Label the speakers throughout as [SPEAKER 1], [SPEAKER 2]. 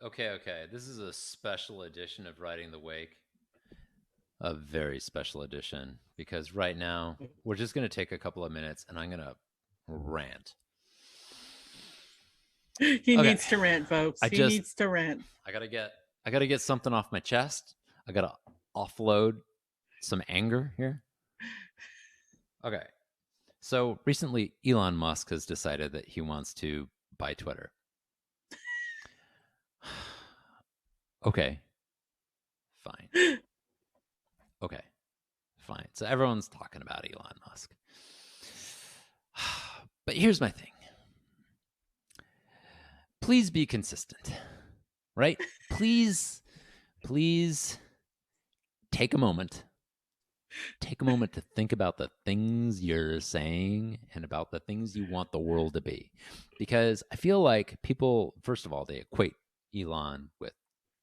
[SPEAKER 1] Okay. This is a special edition of Riding the Wake. A very special edition because right now we're just going to take a couple of minutes and I'm going to rant.
[SPEAKER 2] He
[SPEAKER 1] Okay.
[SPEAKER 2] needs to rant, folks.
[SPEAKER 1] I
[SPEAKER 2] He
[SPEAKER 1] just
[SPEAKER 2] needs to rant.
[SPEAKER 1] I got to get something off my chest. I got to offload some anger here. Okay. So recently Elon Musk has decided that he wants to buy Twitter. Okay. Fine. Okay. Fine. So everyone's talking about Elon Musk. But here's my thing. Please be consistent, right? Please take a moment. Take a moment to think about the things you're saying and about the things you want the world to be. Because I feel like people, first of all, they equate Elon with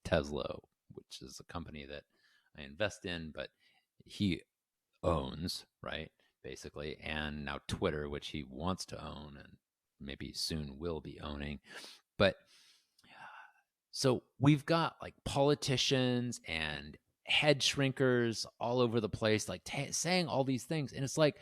[SPEAKER 1] Tesla, which is a company that I invest in, but he owns, right? Basically, and now Twitter, which he wants to own and maybe soon will be owning. But so we've got like politicians and head shrinkers all over the place, like saying all these things. And it's like,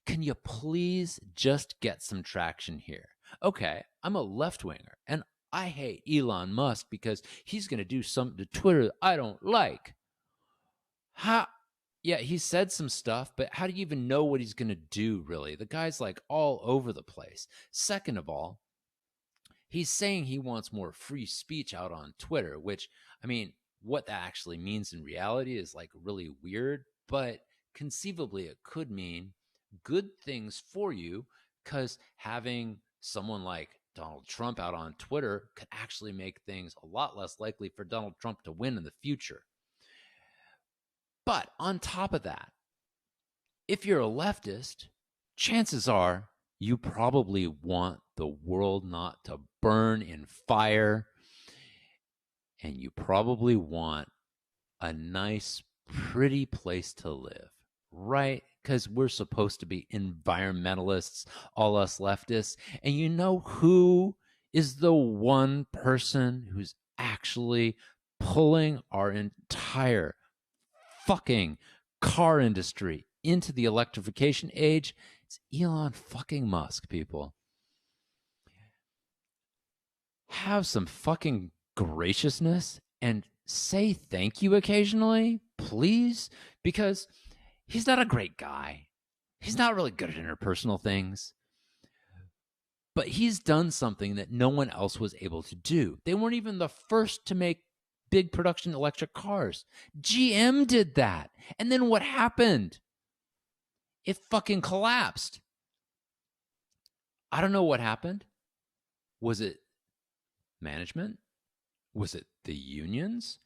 [SPEAKER 1] can you please just get some traction here? Okay, I'm a left winger and I hate Elon Musk because he's going to do something to Twitter that I don't like. How? Yeah, he said some stuff, but how do you even know what he's going to do, really? The guy's like all over the place. Second of all, he's saying he wants more free speech out on Twitter, which, I mean, what that actually means in reality is like really weird, but conceivably it could mean good things for you because having someone like Donald Trump out on Twitter could actually make things a lot less likely for Donald Trump to win in the future. But on top of that, if you're a leftist, chances are you probably want the world not to burn in fire. And you probably want a nice, pretty place to live, right? Because we're supposed to be environmentalists, all us leftists. And you know who is the one person who's actually pulling our entire fucking car industry into the electrification age? It's Elon fucking Musk, people. Have some fucking graciousness and say thank you occasionally, please, because he's not a great guy. He's not really good at interpersonal things. But he's done something that no one else was able to do. They weren't even the first to make big production electric cars. GM did that. And then what happened? It fucking collapsed. I don't know what happened. Was it management? Was it the unions?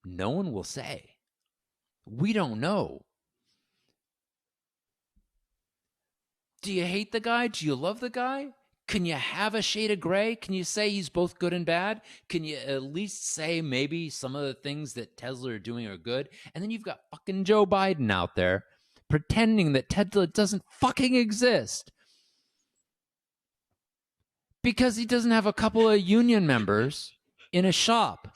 [SPEAKER 1] No one will say. We don't know. Do you hate the guy? Do you love the guy? Can you have a shade of gray? Can you say he's both good and bad? Can you at least say maybe some of the things that Tesla are doing are good? And then you've got fucking Joe Biden out there pretending that Tesla doesn't fucking exist because he doesn't have a couple of union members in a shop.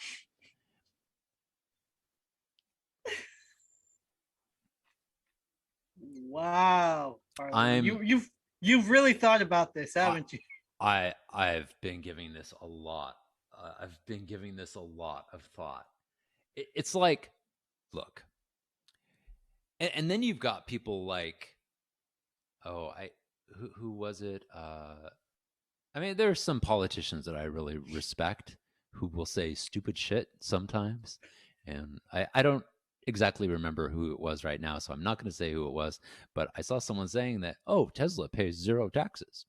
[SPEAKER 2] Wow, Harlen.
[SPEAKER 1] I'm
[SPEAKER 2] You've really thought about this,
[SPEAKER 1] I,
[SPEAKER 2] haven't you?
[SPEAKER 1] I've been giving this a lot. I've been giving this a lot of thought. It's like, look, and then you've got people like, oh, who was it? I mean, there are some politicians that I really respect who will say stupid shit sometimes, and I don't exactly remember who it was right now, so I'm not going to say who it was. But I saw someone saying that, oh, Tesla pays zero taxes,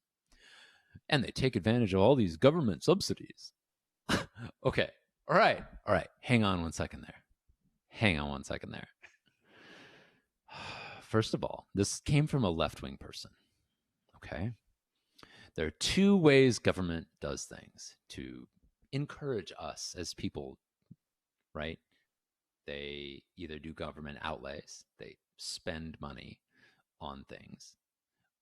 [SPEAKER 1] and they take advantage of all these government subsidies. Okay, all right. Hang on one second there. Hang on one second there. First of all, this came from a left wing person. Okay. There are two ways government does things to encourage us as people, right? They either do government outlays, they spend money on things,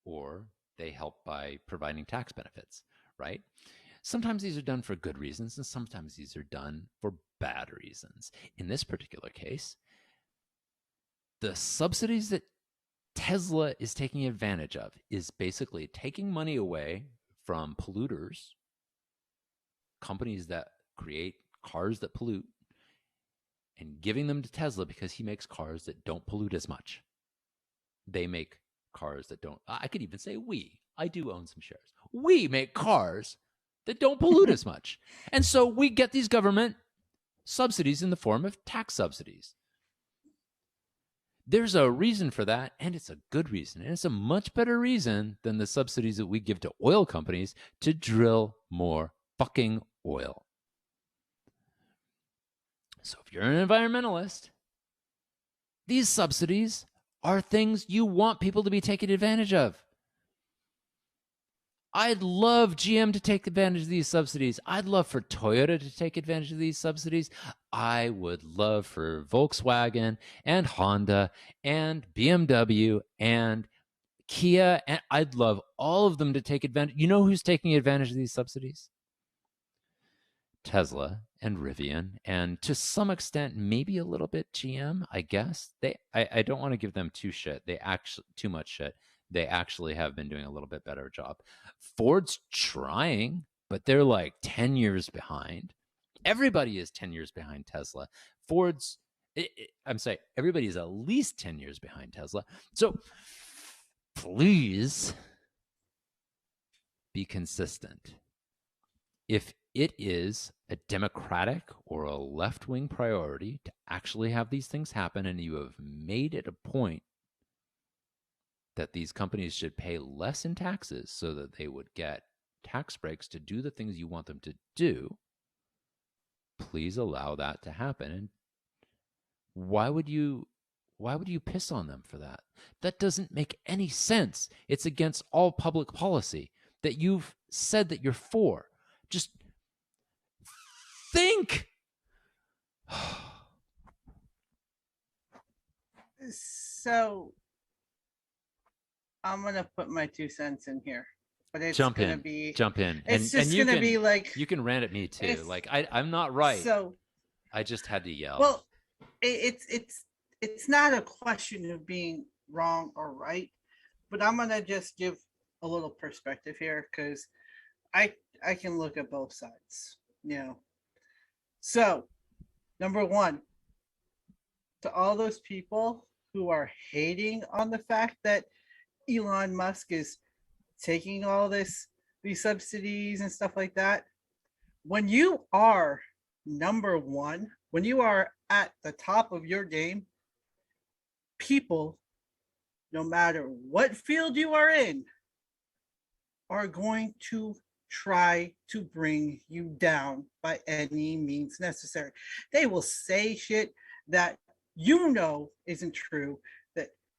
[SPEAKER 1] or they help by providing tax benefits, right? Sometimes these are done for good reasons, and sometimes these are done for bad reasons. In this particular case, the subsidies that Tesla is taking advantage of is basically taking money away from polluters, companies that create cars that pollute, and giving them to Tesla because he makes cars that don't pollute as much. They make cars that don't, I could even say I do own some shares. We make cars that don't pollute as much. And so we get these government subsidies in the form of tax subsidies. There's a reason for that, and it's a good reason. And it's a much better reason than the subsidies that we give to oil companies to drill more fucking oil. So if you're an environmentalist, these subsidies are things you want people to be taking advantage of. I'd love GM to take advantage of these subsidies. I'd love for Toyota to take advantage of these subsidies. I would love for Volkswagen and Honda and BMW and Kia, and I'd love all of them to take advantage. You know who's taking advantage of these subsidies? Tesla and Rivian, and to some extent, maybe a little bit GM, I guess. I don't want to give them too much shit. They actually have been doing a little bit better job. Ford's trying, but they're like 10 years behind. Everybody is 10 years behind Tesla. I'm saying everybody is at least 10 years behind Tesla. So please be consistent. If it is a Democratic or a left-wing priority to actually have these things happen, and you have made it a point that these companies should pay less in taxes so that they would get tax breaks to do the things you want them to do, please allow that to happen. And why would you piss on them for that? That doesn't make any sense. It's against all public policy that you've said that you're for. Just think.
[SPEAKER 2] So I'm gonna put my 2 cents in here, but it's
[SPEAKER 1] jump
[SPEAKER 2] gonna
[SPEAKER 1] in.
[SPEAKER 2] be
[SPEAKER 1] Jump in.
[SPEAKER 2] It's just gonna be like
[SPEAKER 1] you can rant at me too. Like I'm not right.
[SPEAKER 2] So
[SPEAKER 1] I just had to yell.
[SPEAKER 2] Well, it's not a question of being wrong or right, but I'm gonna just give a little perspective here because I can look at both sides, you know. So, number one, to all those people who are hating on the fact that Elon Musk is taking all these subsidies and stuff like that, when you are number one, when you are at the top of your game, people, no matter what field you are in, are going to try to bring you down by any means necessary. They will say shit that you know isn't true,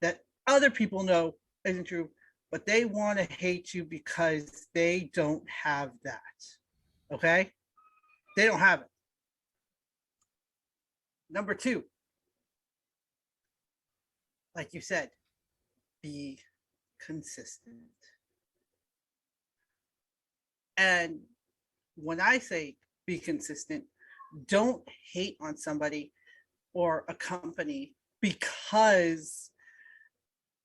[SPEAKER 2] that other people know isn't true, but they want to hate you because they don't have that. Okay? They don't have it. Number two, like you said, be consistent. And when I say be consistent, don't hate on somebody or a company because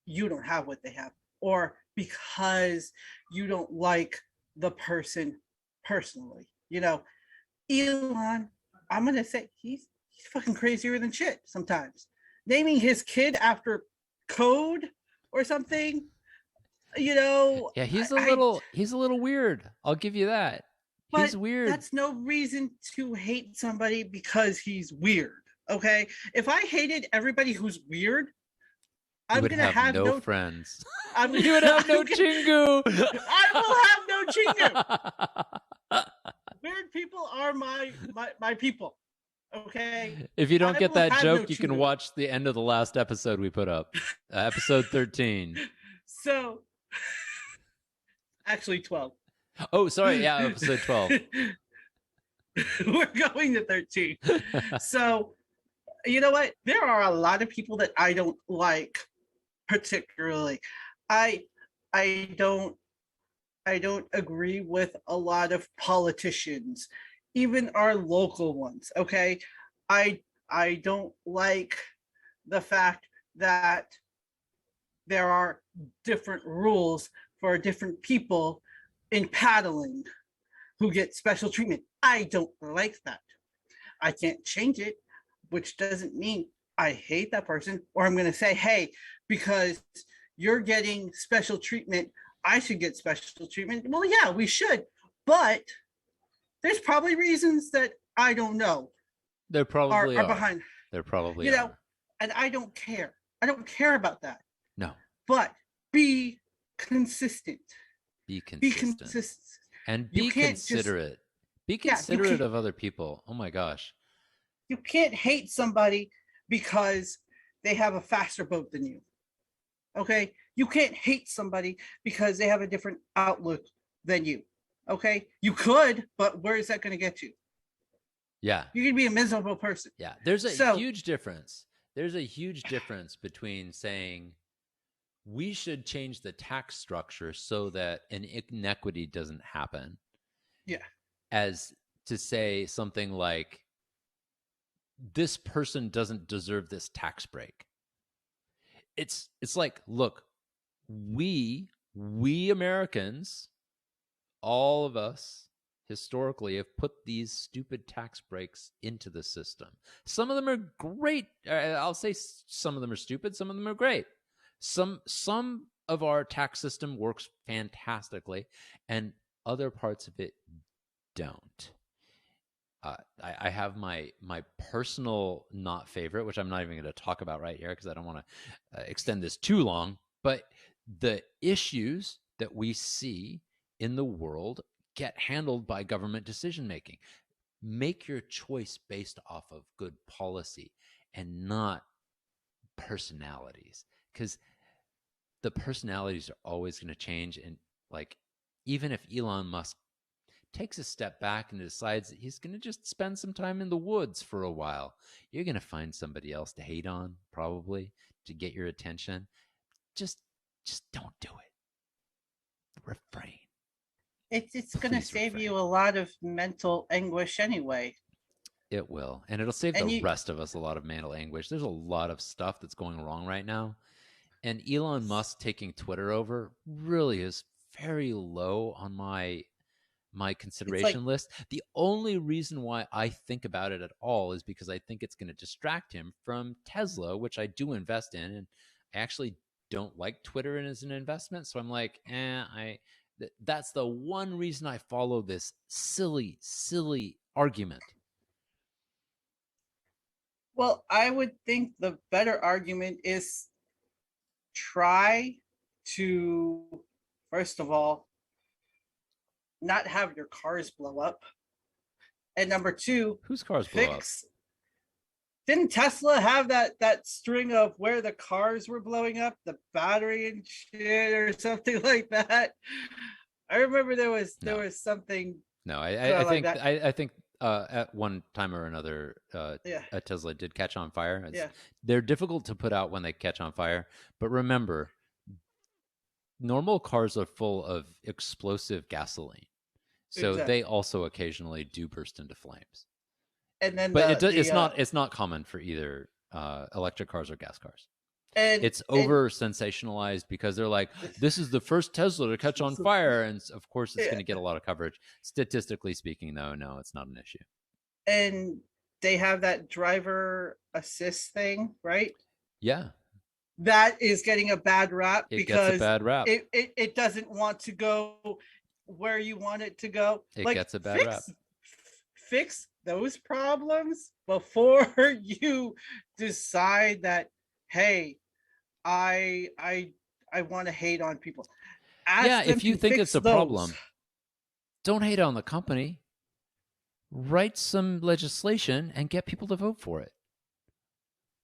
[SPEAKER 2] you don't have what they have, or because you don't like the person personally. You know, Elon, I'm gonna say he's fucking crazier than shit sometimes. Naming his kid after code or something, you know.
[SPEAKER 1] Yeah, he's a little weird. I'll give you that. He's weird.
[SPEAKER 2] That's no reason to hate somebody because he's weird. Okay, if I hated everybody who's weird, I'm gonna have no
[SPEAKER 1] friends.
[SPEAKER 2] You would have no Chingu. I will have no Chingu. Weird people are my people. Okay.
[SPEAKER 1] If you don't get that joke, you can watch the end of the last episode we put up, episode 13.
[SPEAKER 2] So, actually 12.
[SPEAKER 1] Oh, sorry. Yeah, episode 12.
[SPEAKER 2] We're going to 13. So, you know what? There are a lot of people that I don't like particularly. I don't I don't agree with a lot of politicians, even our local ones. Okay, I don't like the fact that there are different rules for different people in paddling who get special treatment. I don't like that. I can't change it, which doesn't mean I hate that person or I'm going to say, hey, because you're getting special treatment, I should get special treatment. Well, yeah, we should. But there's probably reasons that I don't know
[SPEAKER 1] There probably
[SPEAKER 2] are
[SPEAKER 1] are.
[SPEAKER 2] behind,
[SPEAKER 1] There probably
[SPEAKER 2] you know,
[SPEAKER 1] are.
[SPEAKER 2] and I don't care. I don't care about that.
[SPEAKER 1] No.
[SPEAKER 2] But be consistent.
[SPEAKER 1] Be
[SPEAKER 2] Be
[SPEAKER 1] consistent.
[SPEAKER 2] consistent.
[SPEAKER 1] And
[SPEAKER 2] You
[SPEAKER 1] be
[SPEAKER 2] can't just,
[SPEAKER 1] considerate. Be
[SPEAKER 2] yeah,
[SPEAKER 1] considerate of other people. Oh my gosh.
[SPEAKER 2] you can't hate somebody because they have a faster boat than you. Okay, you can't hate somebody because they have a different outlook than you. Okay, you could, but where is that going to get you?
[SPEAKER 1] Yeah.
[SPEAKER 2] You can be a miserable person.
[SPEAKER 1] Yeah. There's a huge difference. There's a huge difference between saying we should change the tax structure so that an inequity doesn't happen.
[SPEAKER 2] Yeah.
[SPEAKER 1] As to say something like, this person doesn't deserve this tax break. It's like, look, we Americans, all of us historically have put these stupid tax breaks into the system. Some of them are great. I'll say some of them are stupid. Some of them are great. Some of our tax system works fantastically, and other parts of it don't. I have my personal not favorite, which I'm not even going to talk about right here because I don't want to extend this too long. But the issues that we see in the world get handled by government decision making. Make your choice based off of good policy and not personalities, because the personalities are always going to change. And like, even if Elon Musk takes a step back and decides that he's going to just spend some time in the woods for a while, you're going to find somebody else to hate on, probably, to get your attention. Just don't do it. Refrain.
[SPEAKER 2] It's going to save you a lot of mental anguish anyway.
[SPEAKER 1] It will. And it'll save the rest of us a lot of mental anguish. There's a lot of stuff that's going wrong right now. And Elon Musk taking Twitter over really is very low on my consideration list. The only reason why I think about it at all is because I think it's going to distract him from Tesla, which I do invest in. And I actually don't like Twitter as an investment. So I'm like, that's the one reason I follow this silly argument.
[SPEAKER 2] Well, I would think the better argument is try to, first of all, not have your cars blow up. And number two,
[SPEAKER 1] whose cars blow up?
[SPEAKER 2] Didn't Tesla have that string of where the cars were blowing up, the battery and shit or something like that? I remember there was something.
[SPEAKER 1] No, I think at one time or another, a Tesla did catch on fire. They're difficult to put out when they catch on fire, but remember, normal cars are full of explosive gasoline, so they also occasionally do burst into flames.
[SPEAKER 2] And then,
[SPEAKER 1] but it's not common for either electric cars or gas cars. And it's over sensationalized because they're like, this is the first Tesla to catch on fire, and of course it's going to get a lot of coverage. Statistically speaking, though, no, it's not an issue.
[SPEAKER 2] And they have that driver assist thing, right?
[SPEAKER 1] Yeah.
[SPEAKER 2] That is getting a bad rap because
[SPEAKER 1] gets a bad rap.
[SPEAKER 2] It doesn't want to go where you want it to go.
[SPEAKER 1] It gets a bad rap.
[SPEAKER 2] Fix those problems before you decide that, hey, I want to hate on people.
[SPEAKER 1] If you think it's a problem, don't hate on the company. Write some legislation and get people to vote for it.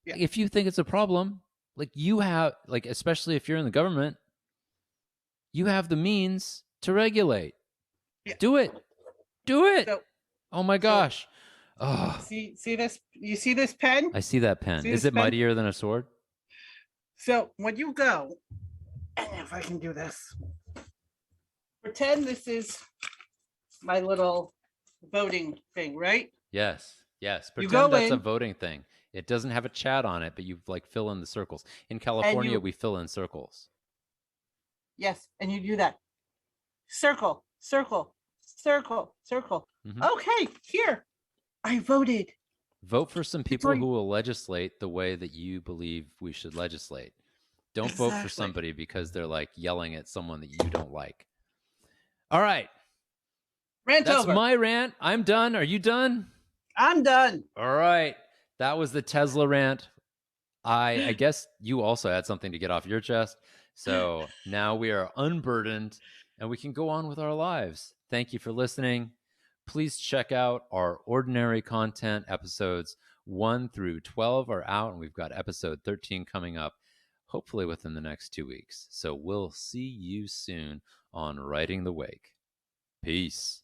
[SPEAKER 1] Yeah. If you think it's a problem, especially if you're in the government, you have the means to regulate. Yeah. Do it. So, oh my gosh.
[SPEAKER 2] See this? You see this pen?
[SPEAKER 1] I see that pen. Is it mightier than a sword?
[SPEAKER 2] So when you go, and if I can do this, pretend this is my little voting thing, right?
[SPEAKER 1] Yes. Yes.
[SPEAKER 2] You
[SPEAKER 1] Pretend
[SPEAKER 2] go
[SPEAKER 1] that's a
[SPEAKER 2] in
[SPEAKER 1] voting thing. It doesn't have a chat on it, but you like fill in the circles. In
[SPEAKER 2] and
[SPEAKER 1] California,
[SPEAKER 2] you,
[SPEAKER 1] we fill in circles.
[SPEAKER 2] yes, and you do that. Circle, circle, circle, circle.
[SPEAKER 1] Hmm.
[SPEAKER 2] Okay, here. I voted.
[SPEAKER 1] Vote for some
[SPEAKER 2] It's
[SPEAKER 1] people
[SPEAKER 2] like
[SPEAKER 1] who will legislate the way that you believe we should legislate. Don't vote for
[SPEAKER 2] exactly.
[SPEAKER 1] somebody because they're like yelling at someone that you don't like. All right.
[SPEAKER 2] Rant
[SPEAKER 1] That's
[SPEAKER 2] over.
[SPEAKER 1] my rant. I'm done. Are you done?
[SPEAKER 2] I'm done.
[SPEAKER 1] All right. That was the Tesla rant. I guess you also had something to get off your chest. So now we are unburdened and we can go on with our lives. Thank you for listening. Please check out our ordinary content. Episodes 1 through 12 are out, and we've got episode 13 coming up, hopefully within the next 2 weeks. So we'll see you soon on Riding the Wake. Peace.